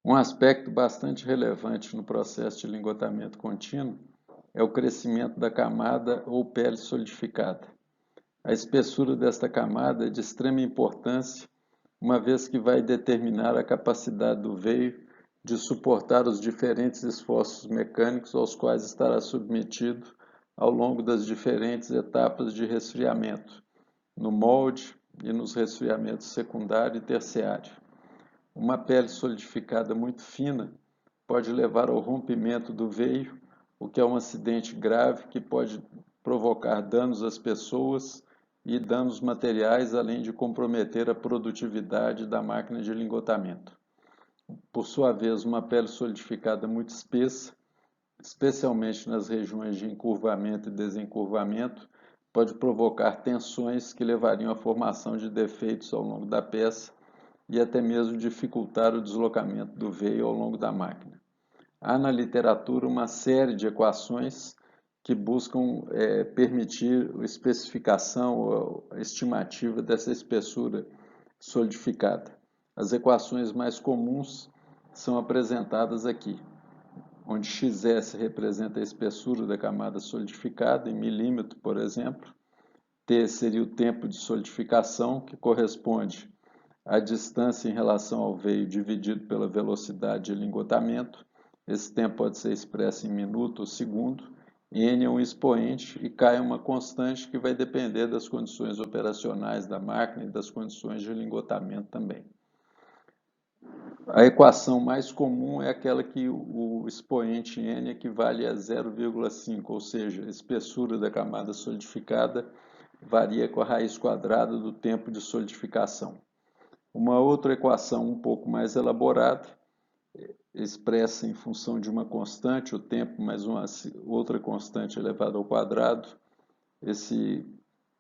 Um aspecto bastante relevante no processo de lingotamento contínuo é o crescimento da camada ou pele solidificada. A espessura desta camada é de extrema importância, uma vez que vai determinar a capacidade do veio de suportar os diferentes esforços mecânicos aos quais estará submetido ao longo das diferentes etapas de resfriamento, no molde e nos resfriamentos secundário e terciário. Uma pele solidificada muito fina pode levar ao rompimento do veio, o que é um acidente grave que pode provocar danos às pessoas e danos materiais, além de comprometer a produtividade da máquina de lingotamento. Por sua vez, uma pele solidificada muito espessa, especialmente nas regiões de encurvamento e desencurvamento, pode provocar tensões que levariam à formação de defeitos ao longo da peça e até mesmo dificultar o deslocamento do veio ao longo da máquina. Há na literatura uma série de equações que buscam permitir a especificação ou a estimativa dessa espessura solidificada. As equações mais comuns são apresentadas aqui, onde xs representa a espessura da camada solidificada em milímetro, por exemplo. T seria o tempo de solidificação, que corresponde à distância em relação ao veio dividido pela velocidade de lingotamento. Esse tempo pode ser expresso em minuto ou segundo. N é um expoente e K é uma constante que vai depender das condições operacionais da máquina e das condições de lingotamento também. A equação mais comum é aquela que o expoente N equivale a 0,5, ou seja, a espessura da camada solidificada varia com a raiz quadrada do tempo de solidificação. Uma outra equação um pouco mais elaborada, expressa em função de uma constante, o tempo, mais uma outra constante elevada ao quadrado, esse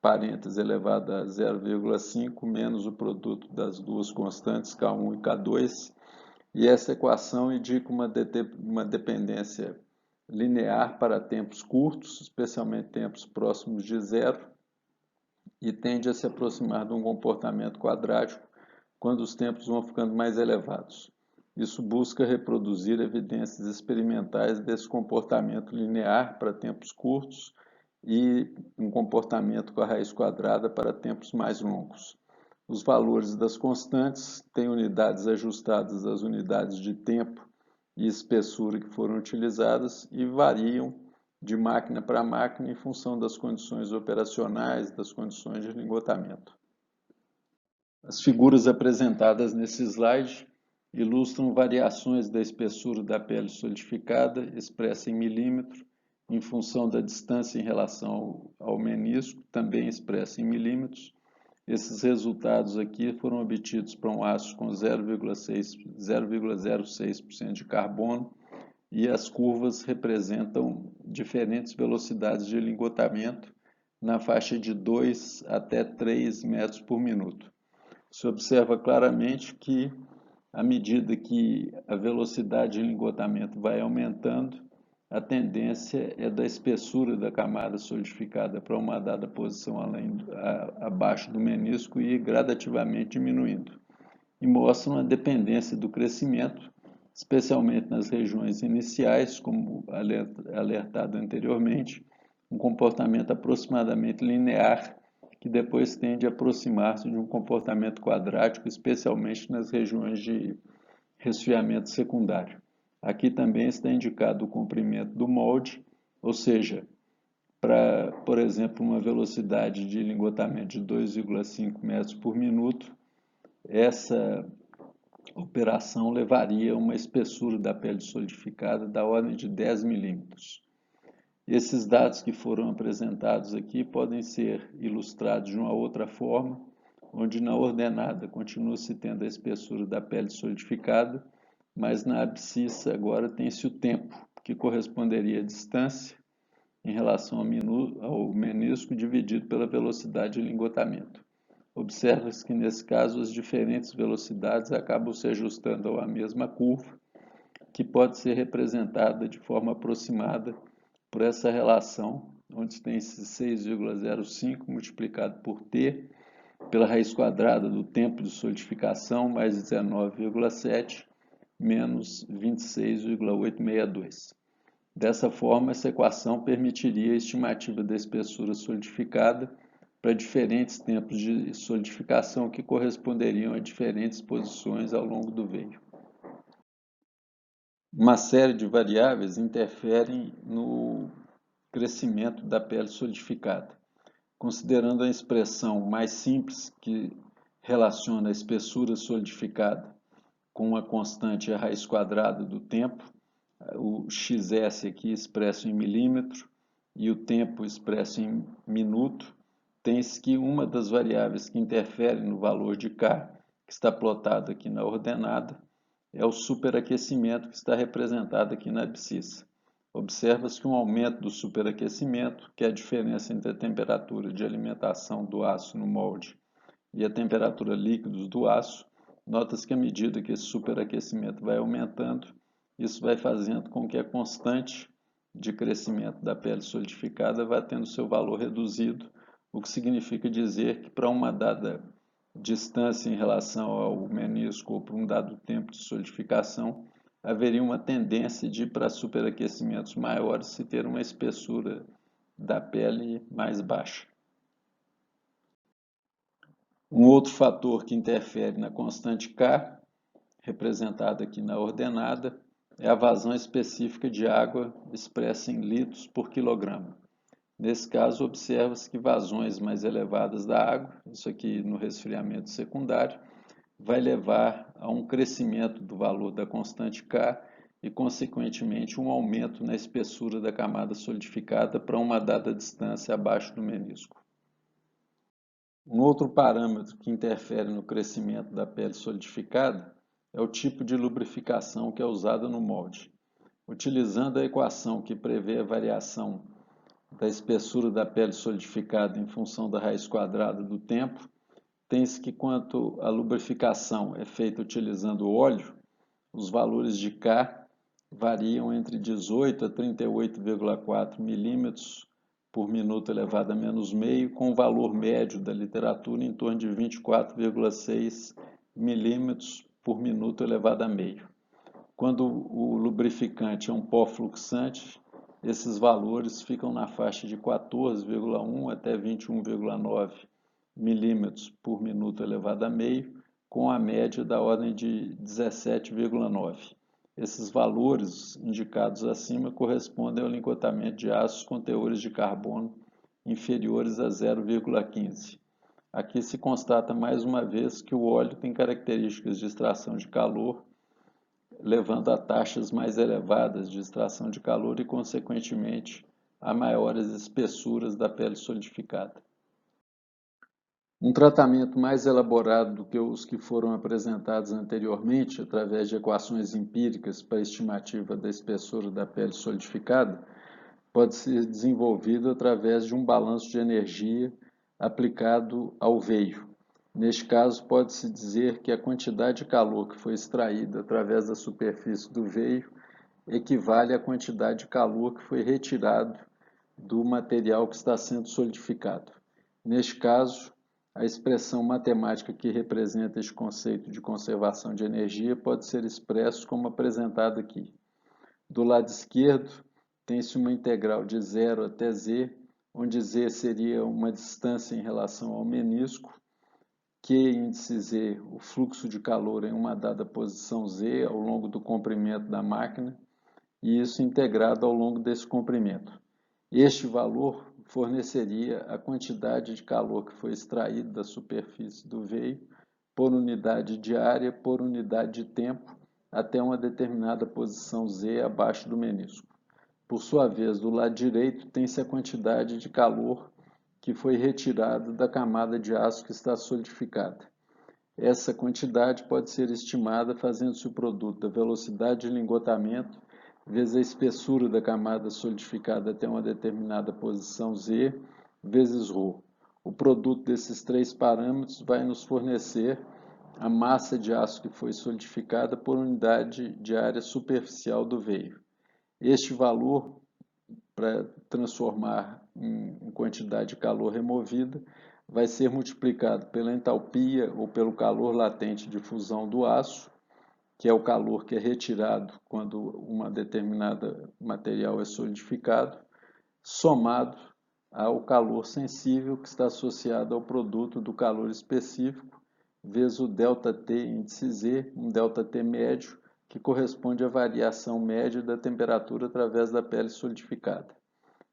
parênteses elevado a 0,5 menos o produto das duas constantes, K1 e K2, e essa equação indica uma dependência linear para tempos curtos, especialmente tempos próximos de zero, e tende a se aproximar de um comportamento quadrático quando os tempos vão ficando mais elevados. Isso busca reproduzir evidências experimentais desse comportamento linear para tempos curtos e um comportamento com a raiz quadrada para tempos mais longos. Os valores das constantes têm unidades ajustadas às unidades de tempo e espessura que foram utilizadas e variam de máquina para máquina em função das condições operacionais, das condições de lingotamento. As figuras apresentadas nesse slide ilustram variações da espessura da pele solidificada, expressa em milímetro, em função da distância em relação ao menisco, também expressa em milímetros. Esses resultados aqui foram obtidos para um aço com 0,06% de carbono e as curvas representam diferentes velocidades de lingotamento na faixa de 2 até 3 metros por minuto. Se observa claramente que, à medida que a velocidade de lingotamento vai aumentando, a tendência é da espessura da camada solidificada para uma dada posição abaixo do menisco e gradativamente diminuindo. E mostram a dependência do crescimento, especialmente nas regiões iniciais, como alertado anteriormente, um comportamento aproximadamente linear, que depois tende a aproximar-se de um comportamento quadrático, especialmente nas regiões de resfriamento secundário. Aqui também está indicado o comprimento do molde, ou seja, para, por exemplo, uma velocidade de lingotamento de 2,5 metros por minuto, essa operação levaria a uma espessura da pele solidificada da ordem de 10 milímetros. Esses dados que foram apresentados aqui podem ser ilustrados de uma outra forma, onde na ordenada continua-se tendo a espessura da pele solidificada, mas na abscissa agora tem-se o tempo, que corresponderia à distância em relação ao menisco dividido pela velocidade de lingotamento. Observa-se que nesse caso as diferentes velocidades acabam se ajustando à mesma curva, que pode ser representada de forma aproximada por essa relação, onde tem esse 6,05 multiplicado por t, pela raiz quadrada do tempo de solidificação, mais 19,7, menos 26,862. Dessa forma, essa equação permitiria a estimativa da espessura solidificada para diferentes tempos de solidificação que corresponderiam a diferentes posições ao longo do veio. Uma série de variáveis interferem no crescimento da pele solidificada. Considerando a expressão mais simples que relaciona a espessura solidificada com a constante a raiz quadrada do tempo, o xs aqui expresso em milímetro e o tempo expresso em minuto, tem-se que uma das variáveis que interfere no valor de K, que está plotado aqui na ordenada, é o superaquecimento que está representado aqui na abscissa. Observa-se que um aumento do superaquecimento, que é a diferença entre a temperatura de alimentação do aço no molde e a temperatura líquida do aço, nota-se que à medida que esse superaquecimento vai aumentando, isso vai fazendo com que a constante de crescimento da pele solidificada vá tendo seu valor reduzido, o que significa dizer que para uma dada distância em relação ao menisco ou para um dado tempo de solidificação, haveria uma tendência de ir para superaquecimentos maiores se ter uma espessura da pele mais baixa. Um outro fator que interfere na constante K, representada aqui na ordenada, é a vazão específica de água expressa em litros por quilograma. Nesse caso, observa-se que vazões mais elevadas da água, isso aqui no resfriamento secundário, vai levar a um crescimento do valor da constante K e, consequentemente, um aumento na espessura da camada solidificada para uma dada distância abaixo do menisco. Um outro parâmetro que interfere no crescimento da pele solidificada é o tipo de lubrificação que é usada no molde. Utilizando a equação que prevê a variação da espessura da pele solidificada em função da raiz quadrada do tempo, tem-se que quanto à lubrificação é feita utilizando óleo, os valores de K variam entre 18 a 38,4 milímetros por minuto elevado a menos meio, com o valor médio da literatura em torno de 24,6 milímetros por minuto elevado a meio. Quando o lubrificante é um pó fluxante, esses valores ficam na faixa de 14,1 até 21,9 milímetros por minuto elevado a meio, com a média da ordem de 17,9. Esses valores indicados acima correspondem ao lingotamento de aços com teores de carbono inferiores a 0,15. Aqui se constata mais uma vez que o óleo tem características de extração de calor, levando a taxas mais elevadas de extração de calor e, consequentemente, a maiores espessuras da pele solidificada. Um tratamento mais elaborado do que os que foram apresentados anteriormente, através de equações empíricas para a estimativa da espessura da pele solidificada, pode ser desenvolvido através de um balanço de energia aplicado ao veio. Neste caso, pode-se dizer que a quantidade de calor que foi extraída através da superfície do veio equivale à quantidade de calor que foi retirado do material que está sendo solidificado. Neste caso, a expressão matemática que representa este conceito de conservação de energia pode ser expresso como apresentado aqui. Do lado esquerdo, tem-se uma integral de 0 até z, onde z seria uma distância em relação ao menisco, Q índice z, o fluxo de calor em uma dada posição z ao longo do comprimento da máquina, e isso integrado ao longo desse comprimento. Este valor forneceria a quantidade de calor que foi extraído da superfície do veio por unidade de área por unidade de tempo até uma determinada posição z abaixo do menisco. Por sua vez, do lado direito tem-se a quantidade de calor que foi retirada da camada de aço que está solidificada. Essa quantidade pode ser estimada fazendo-se o produto da velocidade de lingotamento vezes a espessura da camada solidificada até uma determinada posição Z, vezes ρ. O produto desses três parâmetros vai nos fornecer a massa de aço que foi solidificada por unidade de área superficial do veio. Este valor, para transformar em quantidade de calor removida, vai ser multiplicado pela entalpia ou pelo calor latente de fusão do aço, que é o calor que é retirado quando uma determinada material é solidificado, somado ao calor sensível que está associado ao produto do calor específico, vezes o ΔT índice Z, um ΔT médio, que corresponde à variação média da temperatura através da pele solidificada.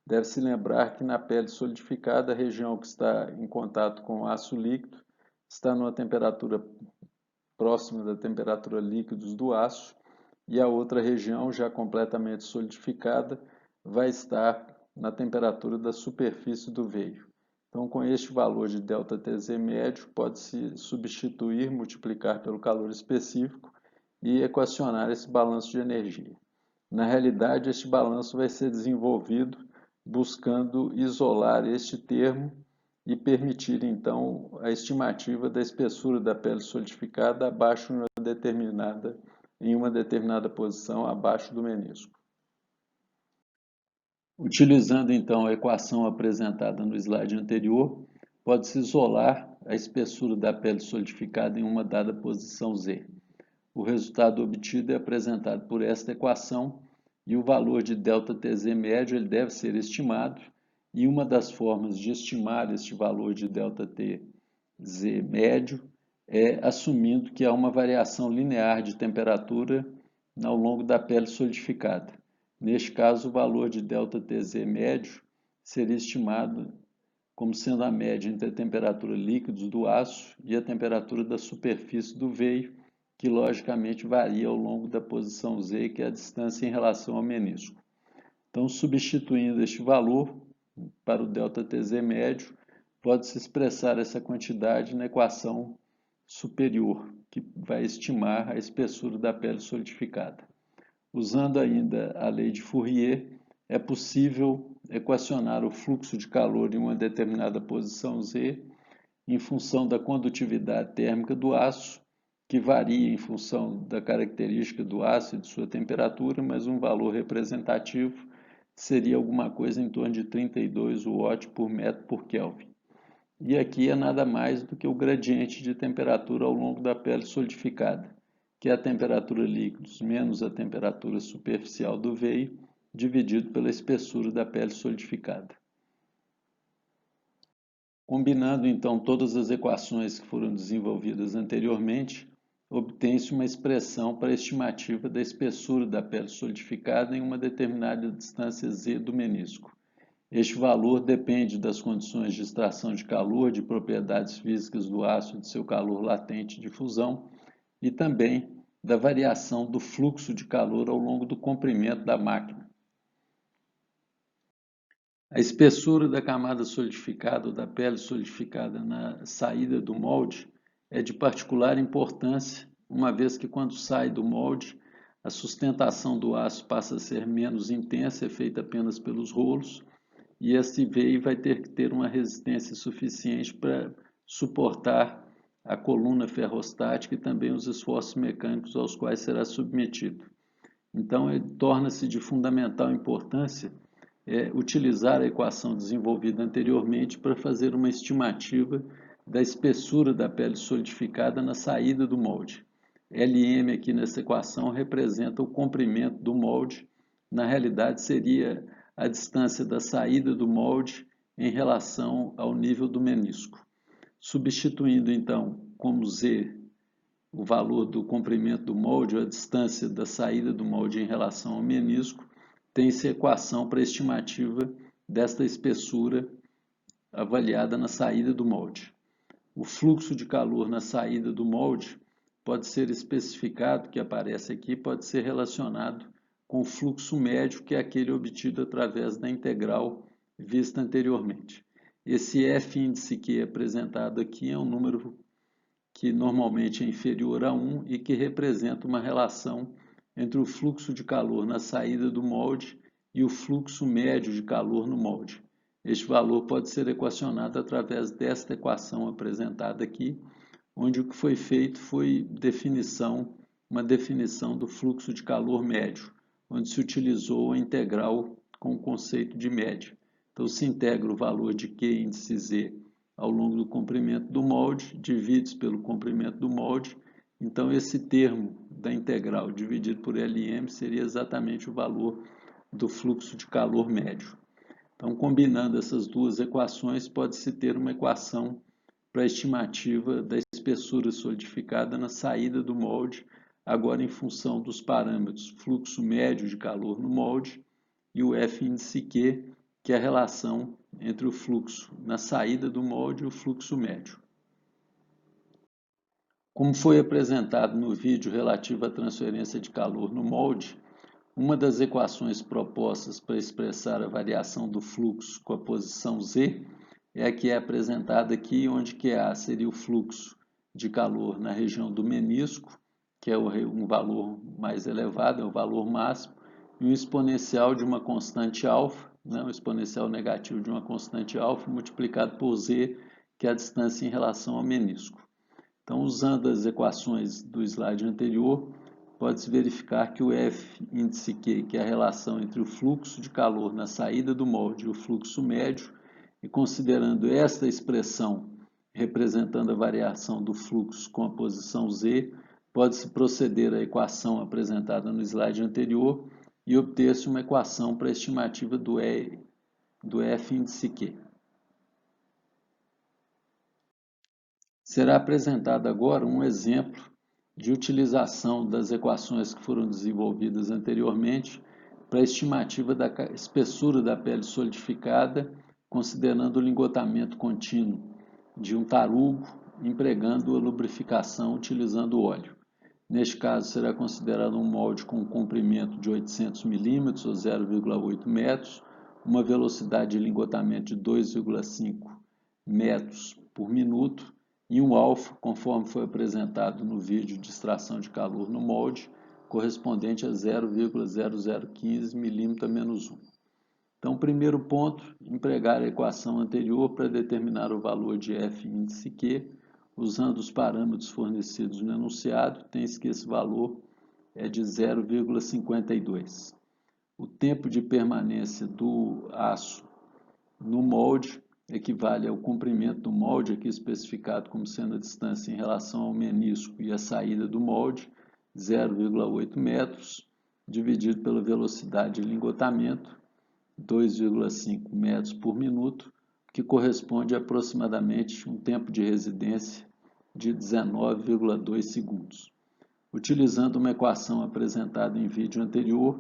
Deve-se lembrar que na pele solidificada, a região que está em contato com o aço líquido está numa temperatura próxima da temperatura líquidos do aço, e a outra região, já completamente solidificada, vai estar na temperatura da superfície do veio. Então, com este valor de ΔTZ médio, pode-se substituir, multiplicar pelo calor específico e equacionar esse balanço de energia. Na realidade, este balanço vai ser desenvolvido buscando isolar este termo e permitir, então, a estimativa da espessura da pele solidificada em uma determinada posição abaixo do menisco. Utilizando, então, a equação apresentada no slide anterior, pode-se isolar a espessura da pele solidificada em uma dada posição Z. O resultado obtido é apresentado por esta equação e o valor de ΔTZ médio ele deve ser estimado, e uma das formas de estimar este valor de ΔTZ médio é assumindo que há uma variação linear de temperatura ao longo da pele solidificada. Neste caso, o valor de ΔTZ médio seria estimado como sendo a média entre a temperatura líquidos do aço e a temperatura da superfície do veio, que logicamente varia ao longo da posição Z, que é a distância em relação ao menisco. Então, substituindo este valor para o ΔTZ médio, pode-se expressar essa quantidade na equação superior, que vai estimar a espessura da pele solidificada. Usando ainda a lei de Fourier, é possível equacionar o fluxo de calor em uma determinada posição Z em função da condutividade térmica do aço, que varia em função da característica do aço e de sua temperatura, mas um valor representativo seria alguma coisa em torno de 32 watt por metro por Kelvin. E aqui é nada mais do que o gradiente de temperatura ao longo da pele solidificada, que é a temperatura líquidos menos a temperatura superficial do veio, dividido pela espessura da pele solidificada. Combinando então todas as equações que foram desenvolvidas anteriormente, obtém-se uma expressão para a estimativa da espessura da pele solidificada em uma determinada distância Z do menisco. Este valor depende das condições de extração de calor, de propriedades físicas do aço e de seu calor latente de fusão, e também da variação do fluxo de calor ao longo do comprimento da máquina. A espessura da camada solidificada ou da pele solidificada na saída do molde é de particular importância, uma vez que quando sai do molde, a sustentação do aço passa a ser menos intensa, é feita apenas pelos rolos, e esse veio vai ter que ter uma resistência suficiente para suportar a coluna ferrostática e também os esforços mecânicos aos quais será submetido. Então, torna-se de fundamental importância utilizar a equação desenvolvida anteriormente para fazer uma estimativa da espessura da pele solidificada na saída do molde. Lm aqui nessa equação representa o comprimento do molde, na realidade seria a distância da saída do molde em relação ao nível do menisco. Substituindo então como Z o valor do comprimento do molde, ou a distância da saída do molde em relação ao menisco, tem-se equação para a estimativa desta espessura avaliada na saída do molde. O fluxo de calor na saída do molde pode ser especificado, que aparece aqui, pode ser relacionado com o fluxo médio, que é aquele obtido através da integral vista anteriormente. Esse F índice que é apresentado aqui é um número que normalmente é inferior a 1 e que representa uma relação entre o fluxo de calor na saída do molde e o fluxo médio de calor no molde. Este valor pode ser equacionado através desta equação apresentada aqui, onde o que foi feito foi uma definição do fluxo de calor médio, onde se utilizou a integral com o conceito de média. Então, se integra o valor de Q índice Z ao longo do comprimento do molde, divide pelo comprimento do molde. Então, esse termo da integral dividido por Lm seria exatamente o valor do fluxo de calor médio. Então, combinando essas duas equações, pode-se ter uma equação para a estimativa da espessura solidificada na saída do molde, agora em função dos parâmetros fluxo médio de calor no molde e o F índice Q, que é a relação entre o fluxo na saída do molde e o fluxo médio. Como foi apresentado no vídeo relativo à transferência de calor no molde, uma das equações propostas para expressar a variação do fluxo com a posição Z é a que é apresentada aqui, onde QA seria o fluxo de calor na região do menisco, que é um valor mais elevado, é o valor máximo, e um exponencial de uma constante alfa, um exponencial negativo de uma constante alfa, multiplicado por Z, que é a distância em relação ao menisco. Então, usando as equações do slide anterior, pode-se verificar que o F índice Q, que é a relação entre o fluxo de calor na saída do molde e o fluxo médio, e considerando esta expressão representando a variação do fluxo com a posição Z, pode-se proceder à equação apresentada no slide anterior e obter-se uma equação para a estimativa do F índice Q. Será apresentado agora um exemplo de utilização das equações que foram desenvolvidas anteriormente para a estimativa da espessura da pele solidificada, considerando o lingotamento contínuo de um tarugo, empregando a lubrificação utilizando óleo. Neste caso, será considerado um molde com um comprimento de 800 mm ou 0,8 metros, uma velocidade de lingotamento de 2,5 metros por minuto, e um alfa, conforme foi apresentado no vídeo de extração de calor no molde, correspondente a 0,0015 mm-1. Então, primeiro ponto, empregar a equação anterior para determinar o valor de F índice Q, usando os parâmetros fornecidos no enunciado, tem-se que esse valor é de 0,52. O tempo de permanência do aço no molde equivale ao comprimento do molde, aqui especificado como sendo a distância em relação ao menisco e a saída do molde, 0,8 metros, dividido pela velocidade de lingotamento, 2,5 metros por minuto, que corresponde a aproximadamente um tempo de residência de 19,2 segundos. Utilizando uma equação apresentada em vídeo anterior,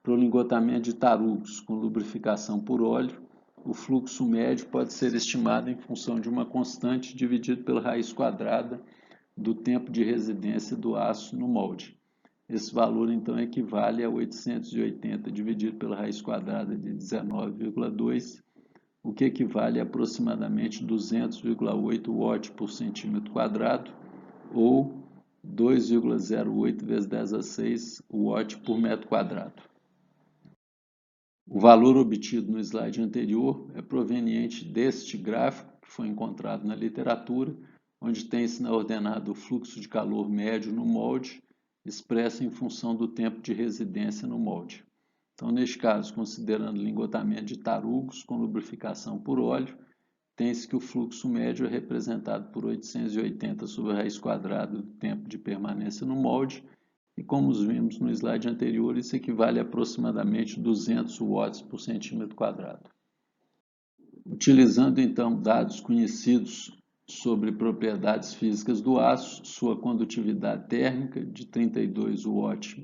para o lingotamento de tarugos com lubrificação por óleo, o fluxo médio pode ser estimado em função de uma constante dividido pela raiz quadrada do tempo de residência do aço no molde. Esse valor, então, equivale a 880 dividido pela raiz quadrada de 19,2, o que equivale a aproximadamente 200,8 watts por centímetro quadrado, ou 2,08 vezes 10 a 6 watt por metro quadrado. O valor obtido no slide anterior é proveniente deste gráfico que foi encontrado na literatura, onde tem-se na ordenada o fluxo de calor médio no molde, expresso em função do tempo de residência no molde. Então, neste caso, considerando o lingotamento de tarugos com lubrificação por óleo, tem-se que o fluxo médio é representado por 880 sobre a raiz quadrada do tempo de permanência no molde, e como vimos no slide anterior, isso equivale a aproximadamente 200 watts por centímetro quadrado. Utilizando então dados conhecidos sobre propriedades físicas do aço, sua condutividade térmica de 32 watts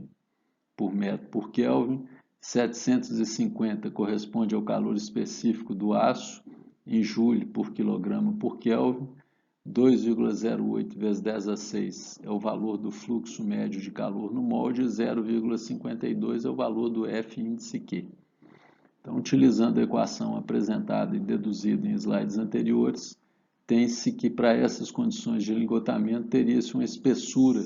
por metro por Kelvin, 750 corresponde ao calor específico do aço em joule por quilograma por Kelvin, 2,08 vezes 10 a 6 é o valor do fluxo médio de calor no molde, 0,52 é o valor do F índice Q. Então, utilizando a equação apresentada e deduzida em slides anteriores, tem-se que para essas condições de lingotamento teria-se uma espessura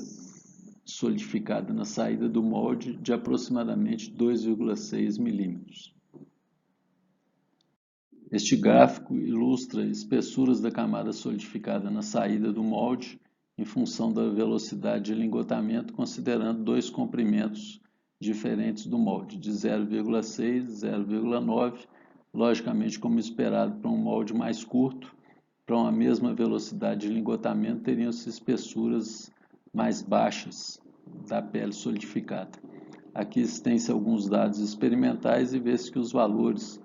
solidificada na saída do molde de aproximadamente 2,6 milímetros. Este gráfico ilustra espessuras da camada solidificada na saída do molde em função da velocidade de lingotamento, considerando dois comprimentos diferentes do molde, de 0,6 e 0,9, logicamente como esperado para um molde mais curto, para uma mesma velocidade de lingotamento teriam-se espessuras mais baixas da pele solidificada. Aqui existem alguns dados experimentais e vê-se que os valores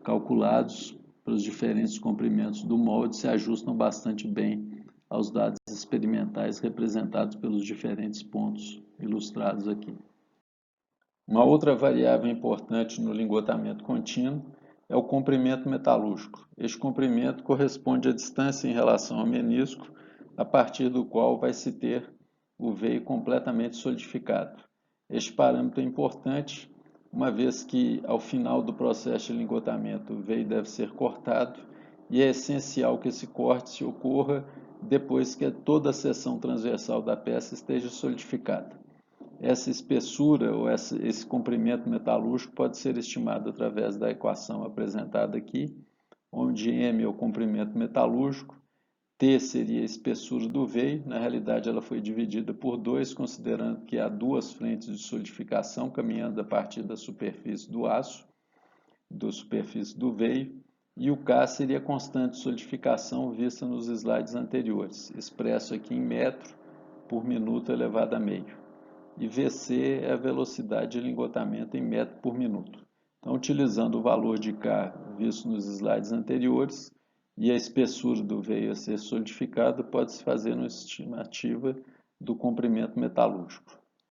calculados para os diferentes comprimentos do molde se ajustam bastante bem aos dados experimentais representados pelos diferentes pontos ilustrados aqui. Uma outra variável importante no lingotamento contínuo é o comprimento metalúrgico. Este comprimento corresponde à distância em relação ao menisco, a partir do qual vai se ter o veio completamente solidificado. Este parâmetro é importante, uma vez que ao final do processo de lingotamento o veio deve ser cortado e é essencial que esse corte ocorra depois que toda a seção transversal da peça esteja solidificada. Essa espessura ou esse comprimento metalúrgico pode ser estimado através da equação apresentada aqui, onde M é o comprimento metalúrgico, T seria a espessura do veio, na realidade ela foi dividida por 2, considerando que há duas frentes de solidificação caminhando a partir da superfície do aço, da superfície do veio, e o K seria a constante de solidificação vista nos slides anteriores, expresso aqui em metro por minuto elevado a meio. E VC é a velocidade de lingotamento em metro por minuto. Então, utilizando o valor de K visto nos slides anteriores e a espessura do veio a ser solidificado, pode-se fazer uma estimativa do comprimento metalúrgico.